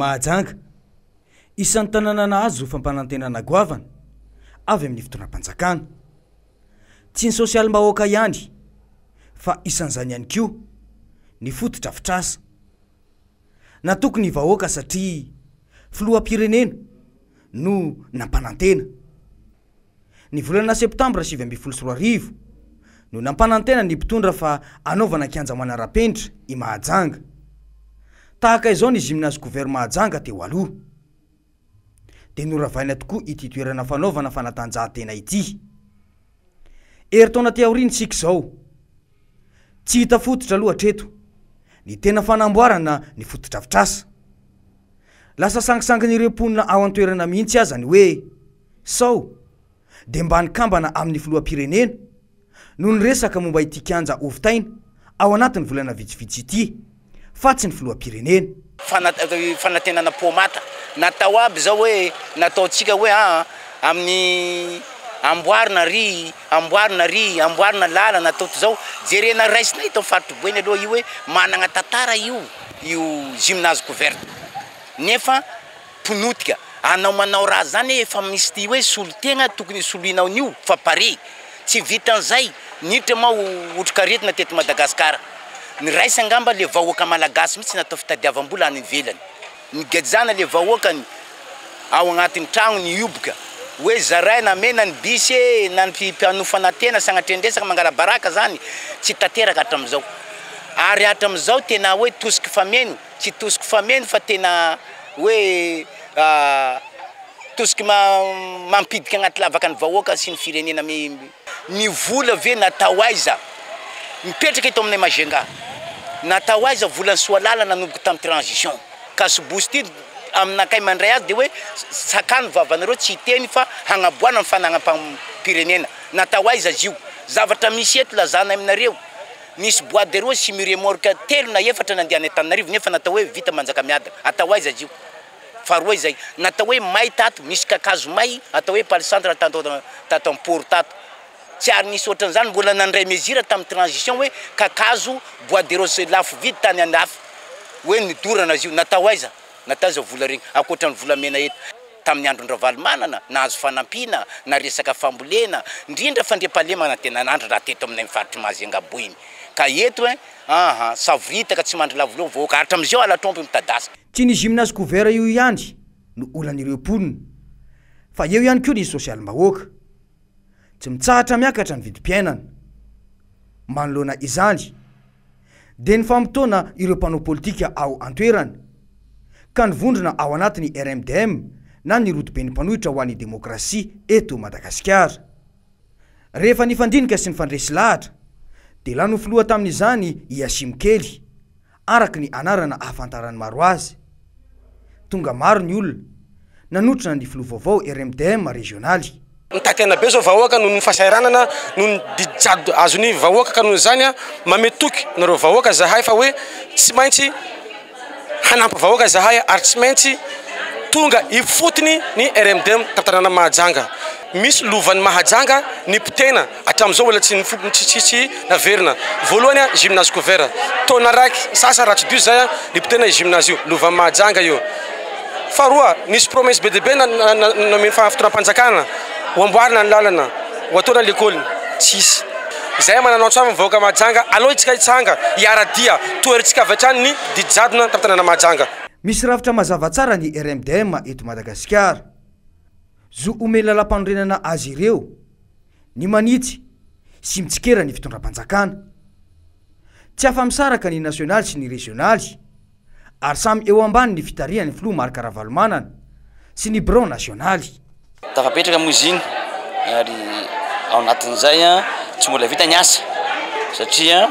Mahajanga isan'ny tanàna nahazo fampanantenana goavana avy amin'ny fitondram-panjakana. Tsy ny sosialim-bahoaka ihany fa isan'izany ihany koa ny foto-drafitrasa. Natoko ny vahoaka satria filoham-pirenena no nampanantena. Ny volana septambra 2024 no nampanantena ny mpitondra fa anaovana kianja manara-penitra i Mahajanga. Tahaka izao ny gymnase Gouver Mahajanga teo aloha. Dia noravaina tokoa ity toerana fanaovana fanatanjahantena ity. Eritaona ty aoriantsika izao. Tsy hita fototra aloha hatreto. Ny tena fanamboarana ny foto-drafitrasa. Lasa sangisangin'ireo mponina ao an-toerana mihitsy azany hoe sao dia mba nikambana amin'ny filoham-pirenena no niresaka momba ity kianja ovitaina ao anatin'ny volana vitsivitsy ity fa tsy ny filoham-pirenena. Fanantenana pomata natao aby zao hoe nataontsika hoe amin'ny amboarina lala natao zao jerena raisina ito faritra boeny aloha io hoe manana tantara io gymnase Gouver. Nefa pinotika anao manao raha zany efa misy ty hoe solotegna tokony solinao nio fa pare tsy vitan'izay nitra ma otrikaretina teto Madagasikara. Ny raisa angamba le vahoaka malagasy mitsy natao fitadiavam-bola any ivelany. Ny gajana le vahoakany ao agnatin'ny tragno ny ioboka hoe zaray na mena ny bisy na ny mpianofana tena sanatrendresaka mangala baraka zany tsy tanteraka hatram'izao. Ary hatram'izao tena hoe tosika fameno, tsy tosika fameno fa tena hoe tosika mampidika agnaty lavaka ny vahoaka sy ny firenena ny vola ve natao aiza mipetraka ito aminay Majenga. Natao aiza volan'ny Soalala nanomboka tamin'ny transition ka sobosy ty aminakay mandray azy dia hoe sakany vavanareo tsy hiteny fa hagnaboana ny fanagnam-pirenena. Natao aiza io zavatra misy eto lazana aminareo. Nisy bois de rose sy miremorque telo na efatra nandeha Antananarivo nefa natao hoe vita manjaka miadana. Atao aiza io? Faharoa izay natao hoe may tato misy kakazo may atao hoe palissandre tato amporo tato. Tsy ary nisy ohatran'izany mbola nandray mesure tamin'ny transition hoe kakazo bois de rose lafo vidy tany andafy hoe nidorana azy io. Natao aiza? Natao aiza vola regny ankoatran'ny volamena eto tamin'ny andron-dra Valomanana nahazo fanampiana na resaka fambolena indrindra fandriam-pahalemana tena nandro raha teto aminay mifaritry Mazenga boiny. Ka eto savritaka tsy mandry lavolao vahoaka hatram'izao alatrompo mitadasika. Tsy ny gymnase Gouver io ihany no olan'ireo mponina fa eo ihany koa ny sosialim-bahoaka. Tsy mitsahatra miakatra ny vidim-piainana. Manoloana izany dia ny famotoana ireo mpanao politika ao an-toerana ka nivondrona ao anatin'ny RMDM na ny rotoben'ny mpanohitra ho an'ny demokrasia eto Madagasikara. Rehefa nifandinika sy nifandresy lahatra dia lano filoha tamin'izany i Asimokely araka ny anarana ahafantaran'ny maro azy. Tonga maro ny olona nanotrona ny filoha vaovao RMDM regionaly. Ntatena be zao vahoaka noho ny fasairanana noho ny didijado azony vahoaka ka noho zany mametoky nareo vahoaka zahay fa hoe tsy maintsy hanampy vahoaka zahay ary tsy maintsy tonga ifotony ny RMDM tantarana Mahajanga. Misy lovan'ny Mahajanga ny potena hatram'izao mbola tsy naverina. Voalohany gymnase Gouver taona raiky sasa raha tsy dio zay ny potena gymnase io lovan'ny Mahajanga io. Faharoa nisy promesse be debe nome fitondram-panjakana hoamboarina ny lalana ho ataona l'école tsisy. Zay mananao tsoavy vahoaka Mahajanga aloha itsika hitsanga hiaradia toeritsika avy hatrany ny didijadona tamin'ny tanàna Mahajanga. Misy ravitra mazava tsara ny RMDM eto Madagasikara. Zo omeny lalam-panorenana azy ireo ny manitsy sy mitsikera ny fitondram-panjakana. Tsy afa-misaraka ny nasionaly sy ny regionaly ary samy eo ambany ny fitarihan'ny filoha Marc Ravalomanana sy ny bureau nasionaly. Tafapetraka moziny ary ao anatin'izay tsy mbola vita ny asa satria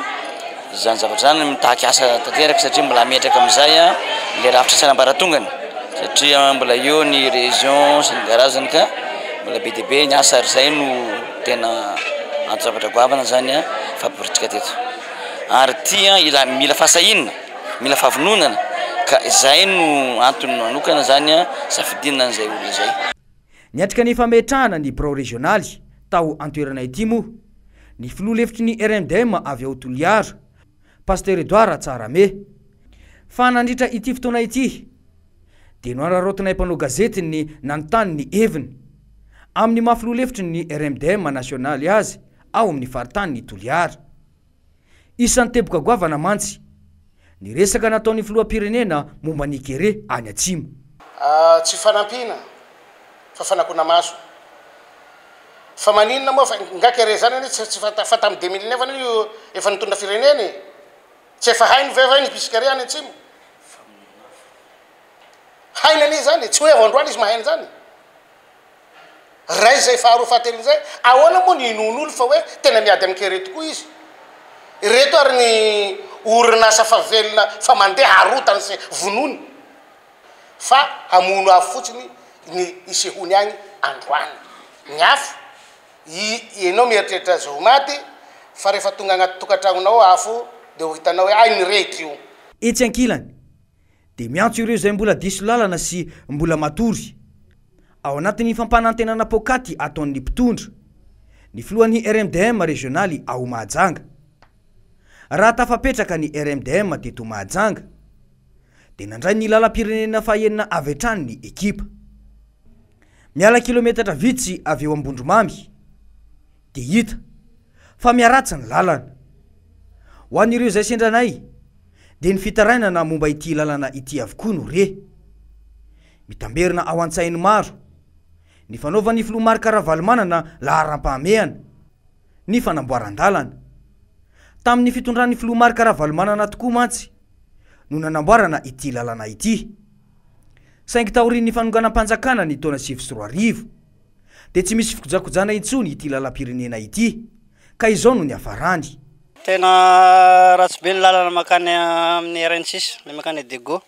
zany zavatra zany mitaky asa tanteraka satria mbola metraka amin'izay le rafitra tsanambaratongany satria mbola eo ny région sy ny karazany ka mbola be dia be ny asa ary zay no tena anto-zavatra goavana zany fampiritsika teto. Ary tia mila fahasahinana, mila fahavononana ka zay no antony manokana zany safidinana an'izay olona izay. Niatrika ny fametrahana ny bureau regionaly tao an-toerana ity moa ny filoha lefitry ny RMDM avy ao Toliara Pasteur Edouard Tsarame fa nandritra ity fotoana ity de noararaotinay mpanao gazety ny nanontany ny heviny amin'ny mafiloha-lefitry ny RMDM nasionaly azy ao amin'ny faritany ny Toliara. Isan'ny teboka goavana mantsy ny resaka nataon'ny filoham-pirenena momba ny kere any atsimo. Tsy fanampina fa fanakona maso. Fa maninona moa fa ngakere zany tsy fata amin'ny 2009 io efa nitondra firenena tsy efa hainy vevany bisikare any atsimo. Haina ani zany tsy hoe avandroany izy mahainy zany. Ray zay faharoa fahatelo zay ahoana moa ny inon'olo fa hoe tena miady amin'ny kere tokoa izy. Ireto ary ny orinasa fa velona fa mandeha harotany se vonony fa amono afo fotsiny ny isehony agny androany. Ny afo ianao mieritreritra azy ho maty fa rehefa tonga agnaty tokantragnonao afo dia ho hitanao hoe ay ny rehitra io. Etsy ankilany de miantso ireo zay mbola diso lalana sy mbola matory ao anatin'ny fampanantenana pokaty ataon'ny mpitondra ny filohan'ny RMDM regionaly ao Mahajanga. Raha tafapetraka ny RMDM teto Mahajanga de nandray ny lalam-pirenena fahaenina avy hatrany ny ekipa. Miala kilometatra vitsy avy eo Ambondromamy de hita fa miaratsy ny lalana. Ho an'ireo zay sendranay de ny fitarainana momba ity lalana ity avokoa no re. Mitamberina ao an-tsainy maro ny fanaovan'ny filoha Marc Ravalomanana laharam-pahamehana ny fanamboaran-dalana. Tamin'ny fitondran'ny filoha Marc Ravalomanana tokoa mantsy no nanamboarana ity lalana ity. Saingy taorian'ny fanonganam-panjakana ny taona 2004 de tsy misy fikojakojana intsony ity lalam-pirenena ity ka izao no ny afarany. Tena ratsy be ny lalana makany amin'ny RN6 le makany Dego.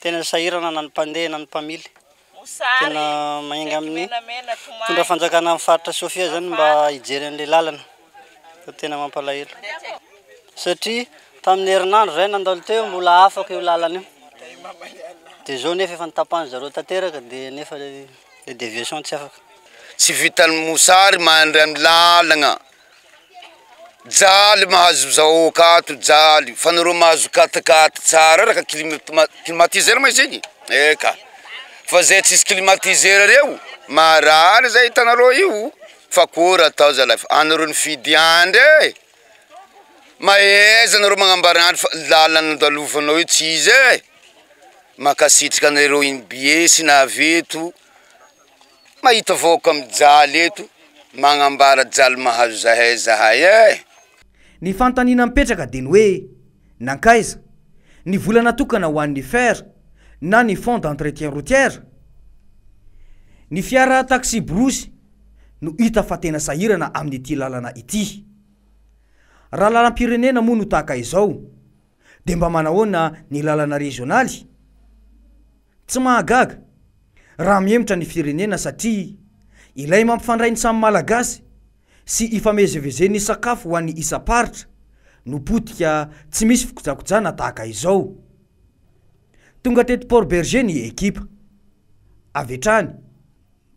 Tena sahirana na ny mpandeha na ny mpamily. Tena mahinga amin'ny tondra fanjakana amin'ny faritra Sofia zany mba hijery an'le lalana. Tena mampalahelo. Satria tamin'ny herinandro zay nandalo teo mbola afaka io lalana io. De zao nefa efa nitapahany zareo tanteraka de nefa le déviation tsy afaka. Tsy vitan'ny mosary mandry amin'ny lalagna. Jaly mahazo zao kato jaly fanaro mahazo katakaty tsara raka climatiseur ma izy eka fa zay tsisy climatiseur reo marary zay hitanareo io fa kory atao zalahy fa anareo ny fidy andry maeza anareo magnambara andry fa lalana andalovanao io tsy izy makasitrika anareo iny biesy na aveto mahita voaka amin'ny jaly eto magnambara jaly mahazo zahay Ny fantanina mipetraka de ny hoe nankaiza ny vola natokana ho an'ny fer na ny fond d'entretien routière. Ny fiara taxi brosy no hita fa tena sahirana amin'ity lalana ity. Raha lalam-pirenena moa no tahaka izao de mba manahoana ny lalana regionaly. Tsy mahagaga raha miemitra ny firenena satria ilay mampifandray ny samy malagasy sy ifamezivezen'ny sakafo ho an'ny isaparitra no potika tsy misy fikojakojana tahaka izao. Tonga teto Port Berger ny ekipa avy hatrany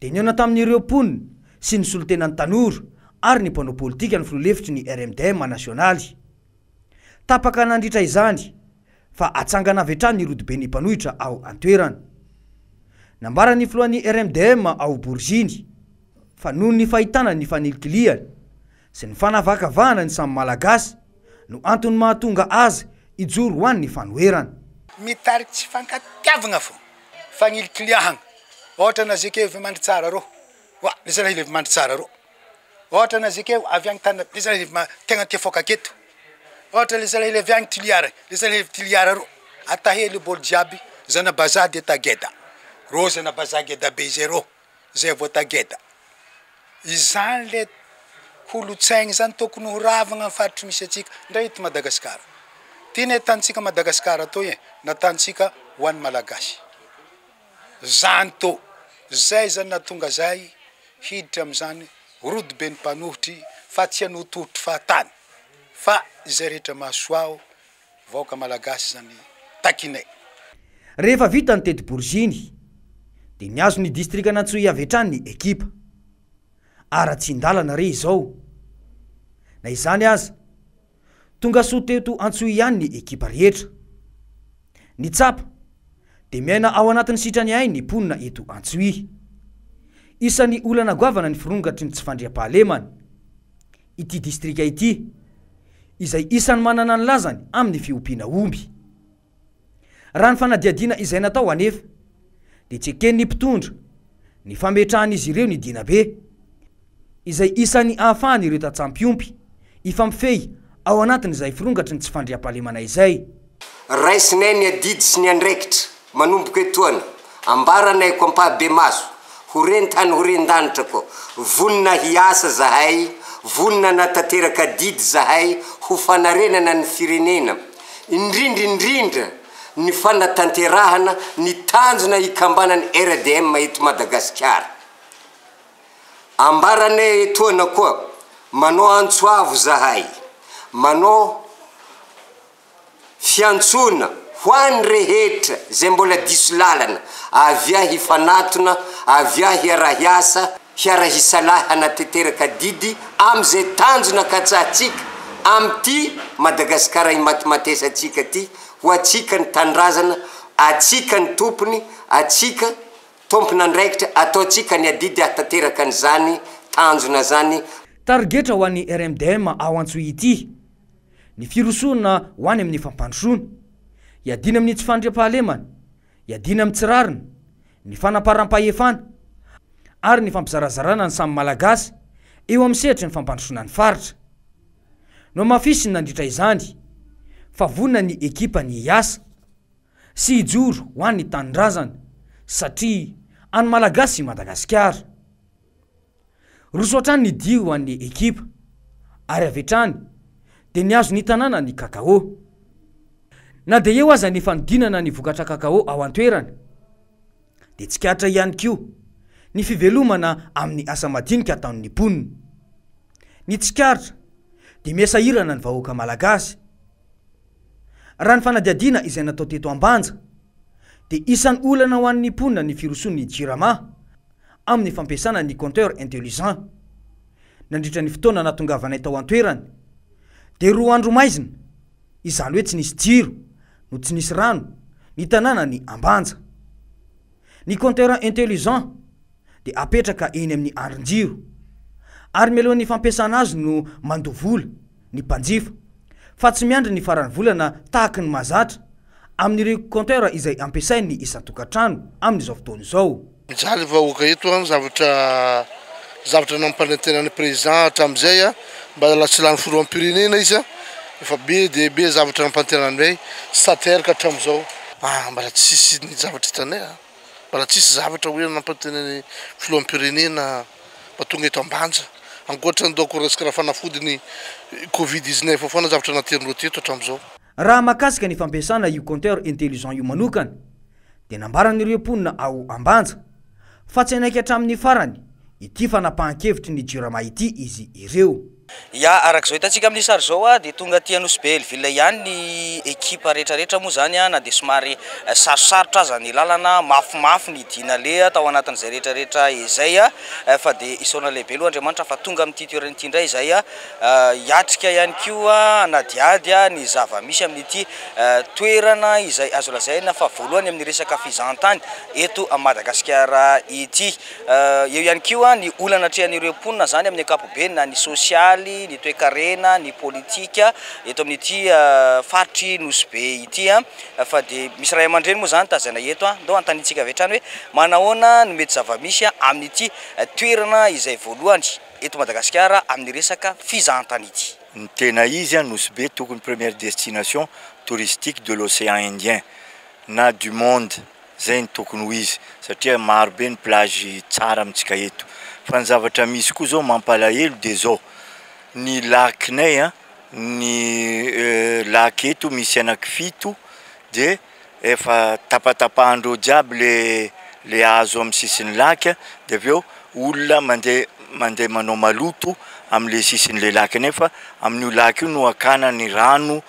de niona tamin'ireo mponina sy ny solotenan'ny tanora ary ny mpanao politika ny filoha-lefitry ny RMDM nasionaly. Tapaka nandritra izany fa atsangana avy hatrany ny rodiben'ny mpanohitra ao an-toerana. Nambaran'ny filohan'ny RMDM ao Bourginy fa noho ny fahitana ny fanilikiliana sy ny fanavakavahana ny samy malagasy no antony mahatonga azy ijoro ho an'ny fanoherana. Mitariky tsy fankatiavagna fo fanilikiliahagna ohatra na zeke mandry tsara ro wa lesa levy mandry tsara ro ohatra na zeke avy agny tana lesa levy tegna tia foka keto ohatra lesa levy agny tiliara lesa levy tiliara ro atahely bol jiaby zana baza de tageda ro zana baza geda be zero zay vo tageda izany le kolotsaigny zany tokony ho ravagna faritry misy atsika ndray eto Madagasikara. Tiana tantsika Madagasikara to natantsika ho an'ny malagasy. Zany to zay zany natonga zay hiditra am'zany rody be ny mpanohitry fa tsy hanotohotry fahatany fa izay rehetra mahasoao vaoka malagasy zany takinay. Rehefa vita ny tety Bourginy de niazo ny distrika Antsohy avy hatrany ny ekipa. Ara-tsindalana re izao. Na izany aza tonga soa teto Antsohy ihany ny ekipa rehetra. Ny tsapa de miaina ao anatin'ny sitrany ay ny ponina eto Antsohihy. Isan'ny olana goavana ny firongatry ny tsy fandriam-pahalemana ity distrika ity, izay isan'ny manana ny lazany amin'ny fiompiana omby. Raha ny fanadiadina izay natao anefa de tsy eken'ny mpitondra ny fametrahan'izy ireo ny dinabe, izay isan'ny ahafahany ireo tatsampiompy ifampifehy ao anatin'izay firongatry ny tsy fandriam-pahalemana izay. Raisinay ny adidy sy ny andraikitra manomboka etoana, ambaranay ko ampabe maso, horentany horendanitra ko, vonina hiasa zahay, vonina natateraka didy zahay, ho fanarenana ny firenena, indrindra ny fanatanterahana ny tanjona ikambanany RDM eto Madagasikara. Ambaranay etoana koa, manao antsoavo zahay, manao fiantsona ho an'ny rehetra zay mbola diso lalana, avia hifanatona, avia hiarahiasa, hiarahisalahy hanateteraka didy am'izay tanjona katsahtsika am'ty Madagasikara imatematesatsika ty, ho atsika ny tanindrazana, atsika ny tompony, atsika tompona andraikitra, ataotsika ny adidy hatateraka an'izany tanjona zany. Targetra ho an'ny RMDM ao Antsohihy ity ny firosona ho any amin'ny fampandrosoana, iadina amin'ny tsy fandriam-pahalemana, iadina amin'ny tsirarina, ny fanaparam-pahefana ary ny fampizarazarana ny samy malagasy eo amin'ny sehatra ny fampandrosoana ny faritra. No mafisy ny nandritra izany fa vonina ny ekipa ny hiasa sy hijoro ho an'ny tanindrazana satria any malagasy i Madagasikara. Rosoatrany ny dio ho an'ny ekipa ary avetrany de ny azo ny tanàna ny kakao. Na de eo aza ny fanodinana ny vokatra kakao ao an-toerana, de tsikatra ihany koa ny fivelomana amin'ny asa madinika ataon'ny ponina. Ny tsikaratra de miasahirana ny vahoaka malagasy. Raha ny fanadiadina izay natao teto Ambanja de isan'ny olana ho an'ny ponina ny firoson'ny jirama amin'ny fampiasana ny compteur intelligent. Nandritra ny fotoana natongavanay tao an-toerana de 2 andro maizina, izany hoe tsy nisy jiro no tsy nisy rano ny tanàna ny Ambanja. Ny compteur intelligent de apetraka eny amin'ny andrin-jiro ary mialohan'ny fampiasana azy no mandovola ny mpanjifa fa tsy miandry ny farany volana tahaka ny mazatra amin'ireo compteur izay ampiasainy isan-tokantrano amin'izao fotoana izao. Mijaly vahoaka eto zavatra nampanentenan'ny président hatram'izay mba latsilany firoam-pirenena izy efa be de be zavatra nampanentenanay sy tateraka hatram'izao. Mbala tsisy ny zavatra hitanay, mbala tsisy zavatra hoe nampanentenan'ny filoham-pirenena mba tonga eto Ambanja. Ankoatrany doko resaka fanafody ny Covid-19 foana zavatra naterindreo teto hatram'izao. Raha makasika ny fampiasana io compteur intelligent io manokana de nambaran'ireo ponina ao Ambanja fa tsy anaiky hatramin'ny farany ity fanapahan-kevitry ny jirama ity izy ireo. Ya arak'izao hitantsika amin'ny sary zao de tonga ty Anosy Ville ihany ny ekipa rehetrarehetra moa zany na de somary sarosarotra aza ny lalana, mafimafy ny dina le tao anatin'izay rehetrarehetra izay fa de isaona lehibe aloha Andriamanitra fa tonga amin'ity toerana ity indray izay hiatrika ihany koa nadiady ny zava-misy amin'ity toerana izay azo lazaina fa voalohany amin'ny resaka fizahantany eto à Madagasikara ity. Eo ihany koa ny olana trehan'ireo ponina zany amin'ny ankapobeny na ny sosialy, ny toe-karena, ny politika eto amin'ity faritry Nosy Be ity fa de misy ray aman-dreny moa zany tazana eto ndao antanitsika avetrany hoe manahoana no mety zava-misy amin'ity toerana izay voalohany eto Madagasikara amin'ny resaka fizahantany ity. Ny tena izy Nosy Be tokony première destination touristique de l'océan Indien na du monde zay ny tokony ho izy satria maro be ny plage tsara amintsika eto. Fa ny zavatra misy koa zao mampalahelo de zao ny lakinay ny lak eto misy anaky 7 de efa tapatapahandreo jiaby le hazo amin'ny sisiny laka de aveo olona mandeha manao maloto am'le sisin'le laka nefa amin'io laka io no akana ny rano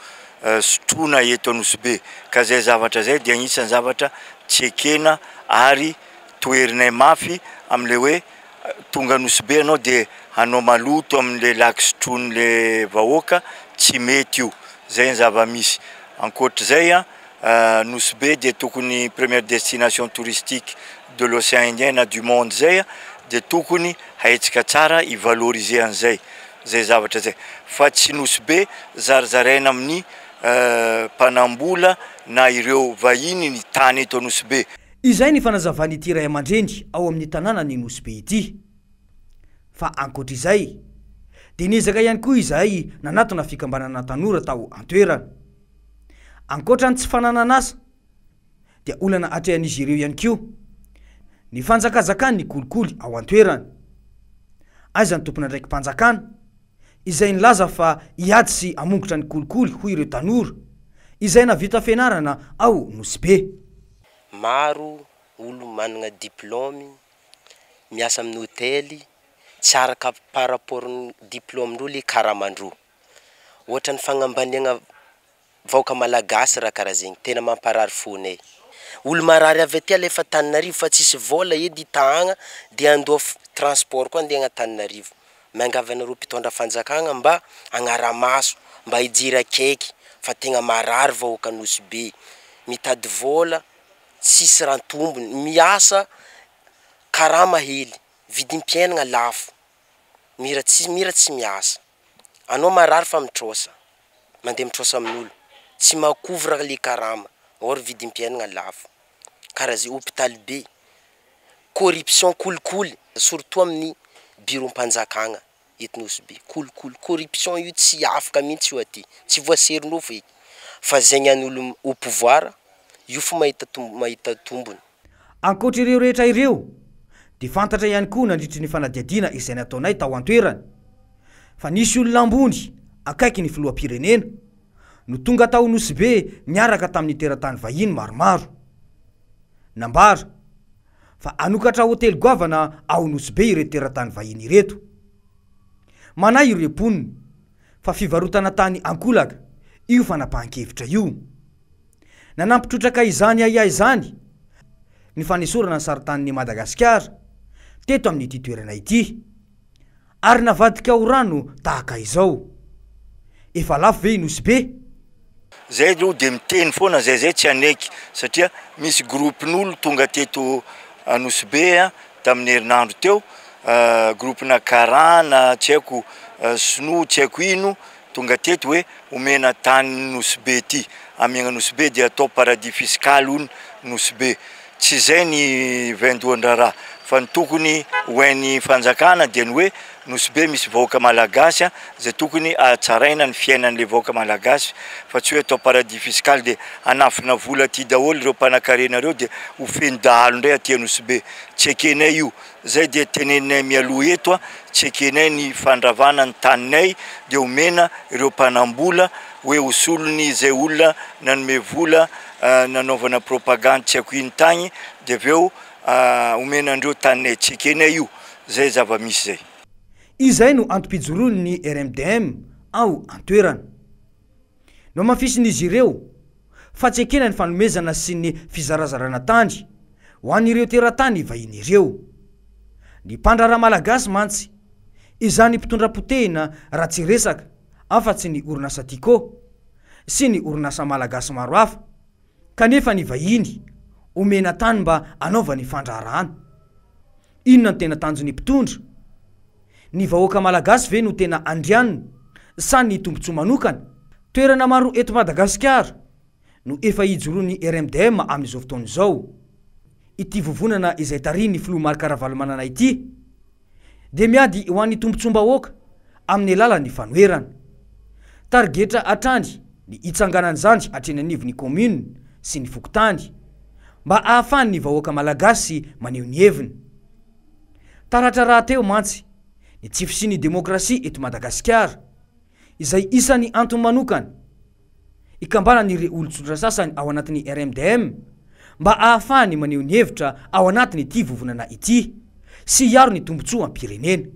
sotrona eto Nosy Be ka zay zavatra zay dia anisan'ny zavatra tsy ekena ary toerinay mafy am'le hoe tonga Nosy Be anao de hanao maloto amin'le laka sotrony le vahoaka tsy mety io. Zay ny zava-misy. Ankoatr'izay Nosy Be dia tokony première destination touristique de l'océan Indien na du monde zay dia tokony haitsika tsara ivaloriser an'izay zay zavatra zay fa tsy Nosy Be zarazaraina amin'ny mpanambola na ireo vahiny ny tany eto Nosy Be. Izay ny fanazavany ity ray aman-dreny ao amin'ny tanàna ny Nosy Be ity. Fa ankoatra izay dia niezaka ihany koa izay nanatona fikambanana tanora tao an-toerana. Ankoatra ny tsy fananana asa dia olana atrehan'izy ireo ihany koa ny fanjakazakany ny kolikoly ao an-toerana. Aiza ny tompona ndraiky mpanjakana izay nilaza fa hiady sy hamongotra ny kolikoly hoy ireo tanora izay navita fianarana ao Nosy Be. Maro olo manana diplôme miasa amin'ny hotely tsy araka par rapport ny diplôme-ndreo le karamandro. Ohatra ny fagnambaniagna vahoaka malagasy raha karaha zegny tena mamparary fonay. Olo marary avy aty alefa Antananarivo fa tsisy vola edy hitahagna dia andoa transport koa andeha Antananarivo. Miangavy anareo mpitondra fanjakagna mba agnara-maso mba hijiry akaiky fa tegna marary vahoaka Nosy Be. Mitady vola tsisy rantombony miasa karama hely vidim-piainagna lafo mira tsy miasa. Anao marary fa mitrosa mandeha mitrosa amin'olo tsy makouvra le karama or vidim-piainagna lafo. Karaha zay hôpitaly be corruption kolikoly surtout amin'ny bureau mpanjakagna eto Nosy Be kolikoly corruption io tsy afaka mihitsy io aty tsy voaserinao feky fa zegny an'olo au pouvoir io fo mahita tombony. Ankoatra ireo rehetra ireo dia fantatra ihany koa nandritry ny fanadiadiana izay nataonay tao an-toerana fa nisy olona ambony akaiky ny filoham-pirenena no tonga tao Nosy Be miaraka tamin'ny teratany vahiny maromaro. Nambara fa anokatra hotely goavana ao Nosy Be ireto teratany vahiny ireto. Manay ireo poniny fa fivarotana tany ankolaka io fanapahan-kevitra io. Nanampitrotraka izany aiay izany ny fanesorana ny saritanin'ny Madagasikara teto amin'ity toerana ity ary navadika ho rano tahaka izao. Efa lafo ve Nosy Be? Zay aloha dia miteny foana zay tsy aneky satria misy groupin'olo tonga teto Nosy Be tamin'ny herinandro teo, groupina Karana tsy haiko Sinoa tsy haiko ino tonga teto hoe omena tany Nosy Be ty. Amiagna Nosy Be dia atao paradis fiscal hono Nosy Be. Tsy zay ny vaindohan-draharaha fa ny tokony hoain'ny fanjakana dia ny hoe Nosy Be misy vahoaka malagasy zay tokony atsaraina ny fiainan'le vahoaka malagasy fa tsy hoe atao paradis fiscal dia anafina vola aty daholo ireo mpanan-karena reo dia ho feno dahalo indray aty Nosy Be. Tsy ekenay io zay dia teneninay mialoha eto tsy ekenay ny fandravana ny taninay dia omena ireo mpanambola hoe hosolony zay olona nanome vola nanaovana propagande tsy haiko ino tagny dia aveo omenandreo taninay tsy ekenay io zay zava-misy zay. Izay no antopijorony ny RMDM ao an-toerana. No mafisin'izy ireo fa tsy ekena ny fanomezana sy ny fizarazarana tany ho an'ireo teratany vahiny ireo. Ny mpandraraha malagasy mantsy izany mpitondra-potehina raha tsy resaka afa-tsy ny orinasa Tiko sy ny orinasa malagasy maro hafa kanefa ny vahiny omena tany mba anaova ny fandrarahana. Inona ny tena tanjon'ny mpitondra? Ny vahoaka malagasy ve no tena andrianina sa ny tombontsoa manokana? Toerana maro eto Madagasikara no efa hijoroan'ny RMDM amin'izao fotoana izao. Ity vovonana izay tariny filoha Marc-Ravalomanana ity dia miady ho an'ny tombontsoam-bahoaka amin'ny alalan'ny fanoherana. Targetra atrany ny hitsanganany zany hatreny anivon'ny commune sy ny fokotany mba ahafahan'ny vahoaka malagasy maneho ny heviny. Taratra raha teo mantsy ny tsy fisian'ny demokrasia eto Madagasikara izay isan'ny antony manokana ikambanan'ireo olon-tsotra sasany ao anatin'ny RMDM mba ahafahany maneho ny hevitra ao anatin'ity vovonana ity sy hiaro ny tombontsoa am-pirenena.